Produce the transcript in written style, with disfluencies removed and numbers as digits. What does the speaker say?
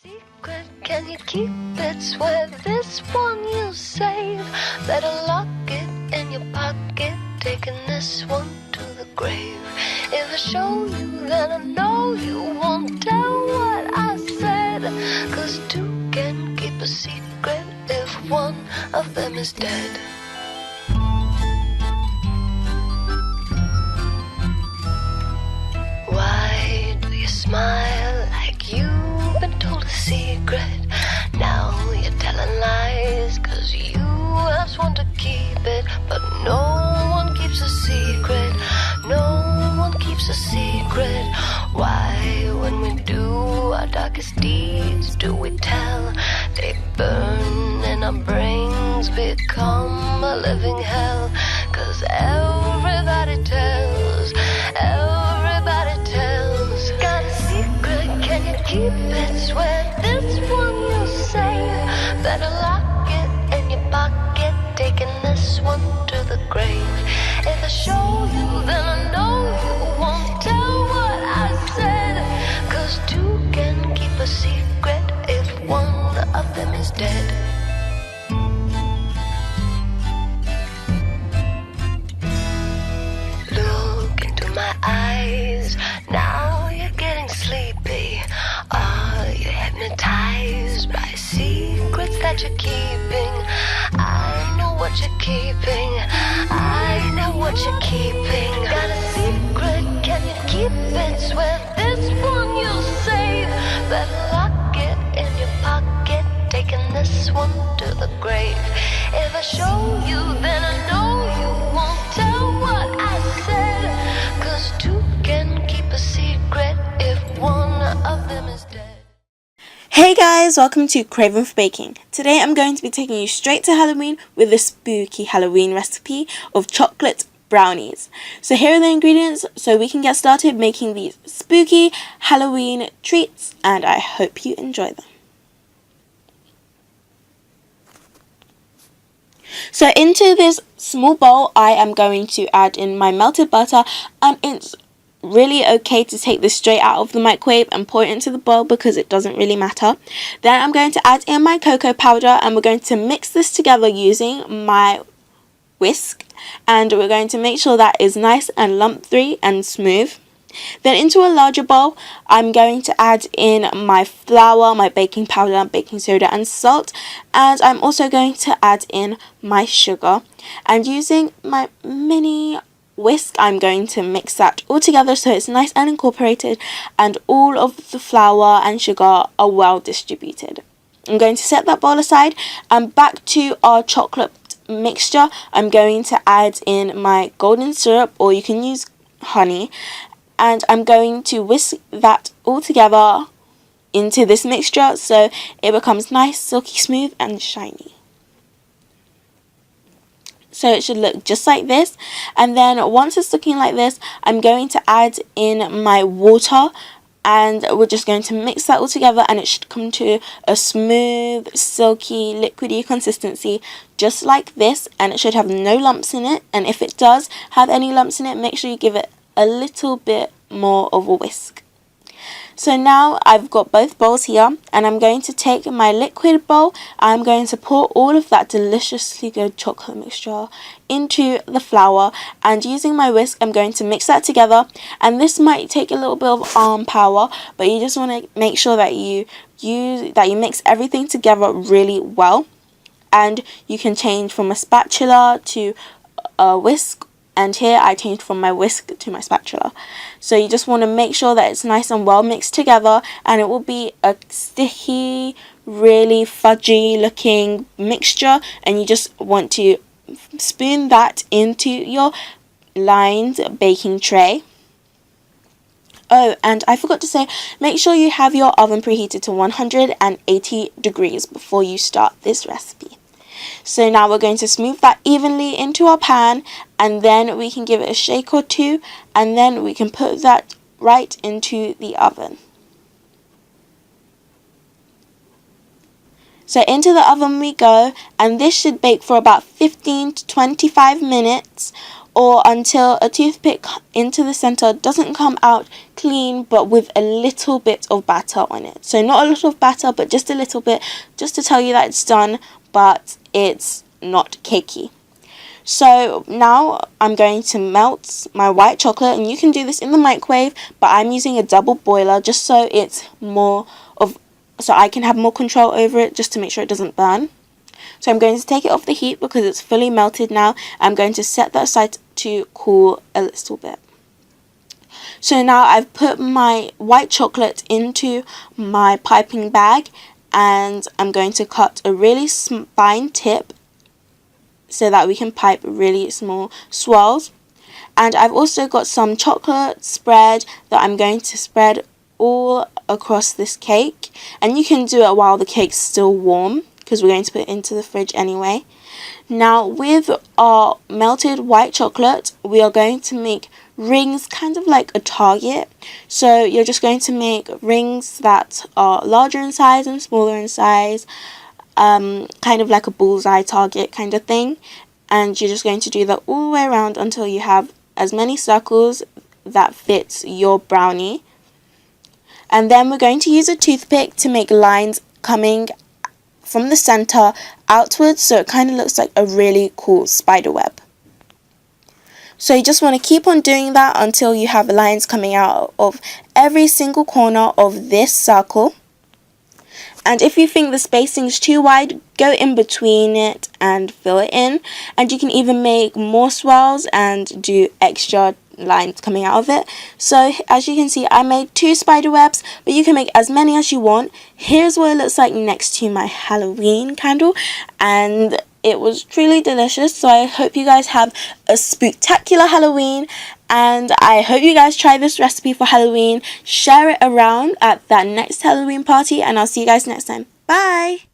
secret, can you keep it? Swear this one you'll save. Better lock it in your pocket, taking this one to the grave. If I show you, then I know you won't tell what I said. 'Cause two can keep a secret if one of them is dead. Why do you smile like you've been told a secret? Now you're telling lies 'cause you have sworn to keep it. But no one keeps a secret, no one keeps a secret. Why, when we do our darkest deeds, do we tell? They burn and our brains become a living hell. 'Cause everybody tells, everybody tells. Got a secret, can you keep it? Swear this one you'll save. Better lock it in your pocket, taking this one to the grave. If I show you, then I know you won't tell what I said. 'Cause two can keep a secret if one of them is dead. Look into my eyes, now you're getting sleepy. Are you hypnotized by secrets that you're keeping? I know what you're keeping, I know what you're keeping. Got a secret, can you keep it? Swear this one you'll save. Better lock it in your pocket, taking this one to the grave. If I show you, then I know you won't tell what I said. 'Cause two can keep a secret if one of them is dead. Hey guys, welcome to Craving for Baking. Today I'm going to be taking you straight to Halloween with a spooky Halloween recipe of chocolate brownies. So here are the ingredients so we can get started making these spooky Halloween treats, and I hope you enjoy them. So into this small bowl I am going to add in my melted butter, and it's really okay to take this straight out of the microwave and pour it into the bowl because it doesn't really matter. Then I'm going to add in my cocoa powder, and we're going to mix this together using my whisk, and we're going to make sure that is nice and lump-free and smooth. Then into a larger bowl I'm going to add in my flour, my baking powder, baking soda and salt, and I'm also going to add in my sugar, and using my mini whisk I'm going to mix that all together so it's nice and incorporated and all of the flour and sugar are well distributed. I'm going to set that bowl aside, and back to our chocolate mixture I'm going to add in my golden syrup, or you can use honey, and I'm going to whisk that all together into this mixture so it becomes nice, silky smooth and shiny. So it should look just like this, and then once it's looking like this I'm going to add in my water, and we're just going to mix that all together, and it should come to a smooth, silky, liquidy consistency just like this, and it should have no lumps in it, and if it does have any lumps in it, make sure you give it a little bit more of a whisk. So now I've got both bowls here, and I'm going to take my liquid bowl. I'm going to pour all of that deliciously good chocolate mixture into the flour, and using my whisk I'm going to mix that together, and this might take a little bit of arm power, but you just want to make sure that you mix everything together really well, and you can change from a spatula to a whisk, and here I changed from my whisk to my spatula. So you just want to make sure that it's nice and well mixed together, and it will be a sticky, really fudgy looking mixture, and you just want to spoon that into your lined baking tray. Oh, and I forgot to say, make sure you have your oven preheated to 180 degrees before you start this recipe. So now we're going to smooth that evenly into our pan, and then we can give it a shake or two, and then we can put that right into the oven. So into the oven we go, and this should bake for about 15 to 25 minutes or until a toothpick into the center doesn't come out clean but with a little bit of batter on it. So not a lot of batter, but just a little bit, just to tell you that it's done, but it's not cakey. So now I'm going to melt my white chocolate, and you can do this in the microwave, but I'm using a double boiler just so I can have more control over it, just to make sure it doesn't burn. So I'm going to take it off the heat because it's fully melted now. I'm going to set that aside to cool a little bit. So now I've put my white chocolate into my piping bag, and I'm going to cut a really fine tip so that we can pipe really small swirls. And I've also got some chocolate spread that I'm going to spread all across this cake, and you can do it while the cake's still warm because we're going to put it into the fridge anyway. Now with our melted white chocolate, we are going to make rings, kind of like a target. So you're just going to make rings that are larger in size and smaller in size, kind of like a bullseye target kind of thing, and you're just going to do that all the way around until you have as many circles that fits your brownie. And then we're going to use a toothpick to make lines coming from the center outwards, so it kind of looks like a really cool spider web. So you just want to keep on doing that until you have lines coming out of every single corner of this circle. And if you think the spacing is too wide, go in between it and fill it in. And you can even make more swirls and do extra lines coming out of it. So as you can see, I made 2 spider webs, but you can make as many as you want. Here's what it looks like next to my Halloween candle, and it was truly delicious. So I hope you guys have a spooktacular Halloween, and I hope you guys try this recipe for Halloween. Share it around at that next Halloween party, and I'll see you guys next time. Bye!